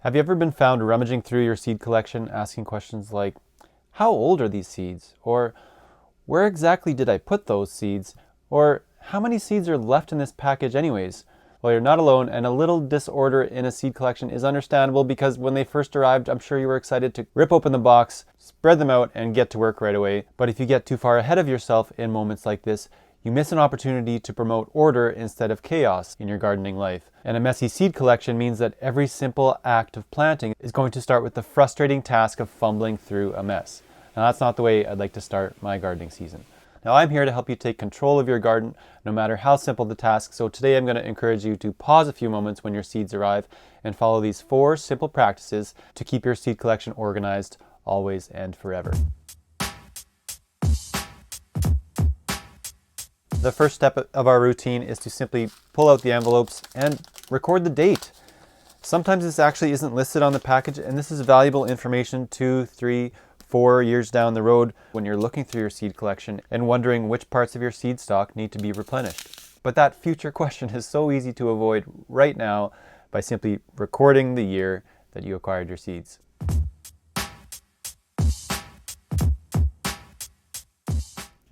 Have you ever been found rummaging through your seed collection, asking questions like, how old are these seeds? Or where exactly did I put those seeds? Or how many seeds are left in this package anyways? Well, you're not alone, and a little disorder in a seed collection is understandable because when they first arrived, I'm sure you were excited to rip open the box, spread them out, and get to work right away. But if you get too far ahead of yourself in moments like this, you miss an opportunity to promote order instead of chaos in your gardening life. And a messy seed collection means that every simple act of planting is going to start with the frustrating task of fumbling through a mess. Now, that's not the way I'd like to start my gardening season. Now, I'm here to help you take control of your garden, no matter how simple the task. So today I'm going to encourage you to pause a few moments when your seeds arrive and follow these 4 simple practices to keep your seed collection organized always and forever. The first step of our routine is to simply pull out the envelopes and record the date. Sometimes this actually isn't listed on the package, and this is valuable information 2, 3, 4 years down the road when you're looking through your seed collection and wondering which parts of your seed stock need to be replenished. But that future question is so easy to avoid right now by simply recording the year that you acquired your seeds.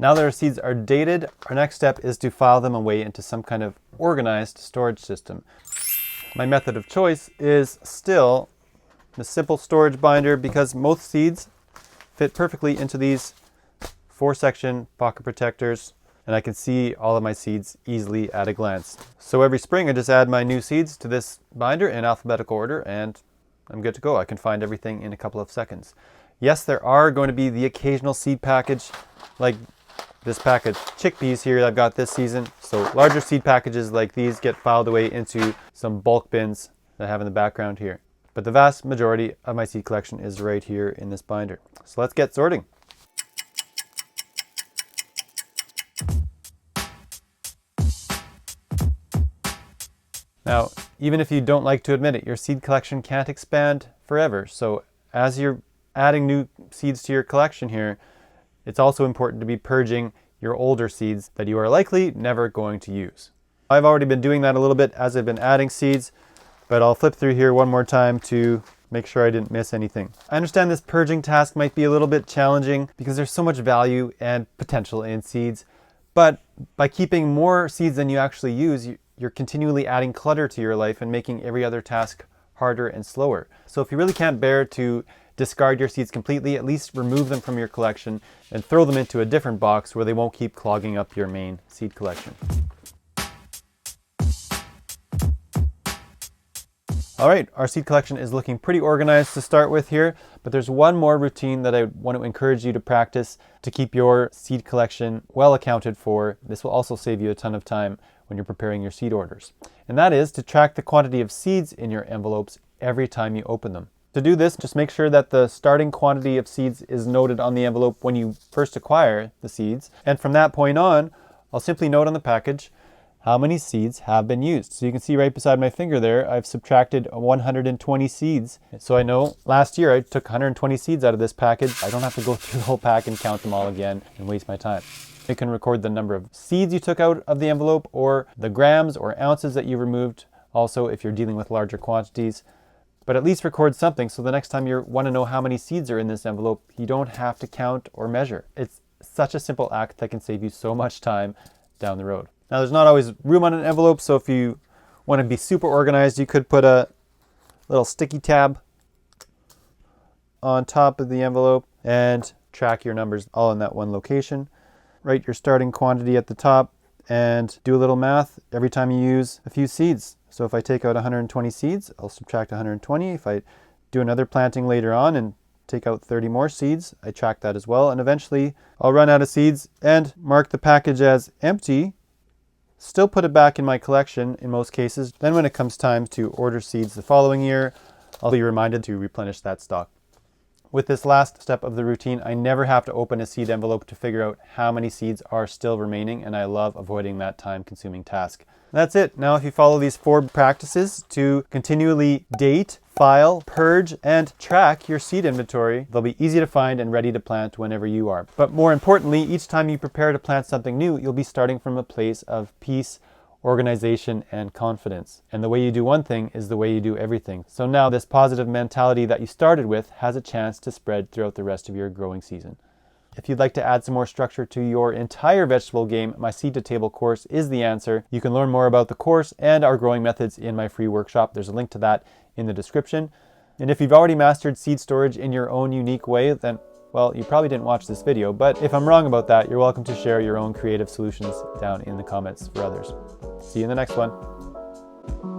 Now that our seeds are dated, our next step is to file them away into some kind of organized storage system. My method of choice is still the simple storage binder because most seeds fit perfectly into these 4-section pocket protectors, and I can see all of my seeds easily at a glance. So every spring I just add my new seeds to this binder in alphabetical order and I'm good to go. I can find everything in a couple of seconds. Yes, there are going to be the occasional seed package like this pack of chickpeas here that I've got this season. So larger seed packages like these get filed away into some bulk bins that I have in the background here. But the vast majority of my seed collection is right here in this binder. So let's get sorting. Now, even if you don't like to admit it, your seed collection can't expand forever. So as you're adding new seeds to your collection here, it's also important to be purging your older seeds that you are likely never going to use. I've already been doing that a little bit as I've been adding seeds, but I'll flip through here one more time to make sure I didn't miss anything. I understand this purging task might be a little bit challenging because there's so much value and potential in seeds, but by keeping more seeds than you actually use, you're continually adding clutter to your life and making every other task harder and slower. So if you really can't bear to discard your seeds completely, at least remove them from your collection and throw them into a different box where they won't keep clogging up your main seed collection. All right, our seed collection is looking pretty organized to start with here, but there's one more routine that I want to encourage you to practice to keep your seed collection well accounted for. This will also save you a ton of time when you're preparing your seed orders. And that is to track the quantity of seeds in your envelopes every time you open them. To do this, just make sure that the starting quantity of seeds is noted on the envelope when you first acquire the seeds. And from that point on, I'll simply note on the package how many seeds have been used. So you can see right beside my finger there, I've subtracted 120 seeds. So I know last year I took 120 seeds out of this package. I don't have to go through the whole pack and count them all again and waste my time. You can record the number of seeds you took out of the envelope or the grams or ounces that you removed. Also, if you're dealing with larger quantities. But at least record something so the next time you want to know how many seeds are in this envelope, you don't have to count or measure. It's such a simple act that can save you so much time down the road. Now, there's not always room on an envelope, so if you want to be super organized, you could put a little sticky tab on top of the envelope and track your numbers all in that one location. Write your starting quantity at the top and do a little math every time you use a few seeds. So if I take out 120 seeds, I'll subtract 120. If I do another planting later on and take out 30 more seeds, I track that as well. And eventually I'll run out of seeds and mark the package as empty, still put it back in my collection in most cases. Then when it comes time to order seeds the following year, I'll be reminded to replenish that stock. With this last step of the routine, I never have to open a seed envelope to figure out how many seeds are still remaining, and I love avoiding that time-consuming task. That's it. Now if you follow these 4 practices to continually date, file, purge, and track your seed inventory, they'll be easy to find and ready to plant whenever you are. But more importantly, each time you prepare to plant something new, you'll be starting from a place of peace, organization, and confidence. And the way you do one thing is the way you do everything. So now this positive mentality that you started with has a chance to spread throughout the rest of your growing season. If you'd like to add some more structure to your entire vegetable game, my Seed to Table course is the answer. You can learn more about the course and our growing methods in my free workshop. There's a link to that in the description. And if you've already mastered seed storage in your own unique way, then, well, you probably didn't watch this video. But if I'm wrong about that, you're welcome to share your own creative solutions down in the comments for others. See you in the next one.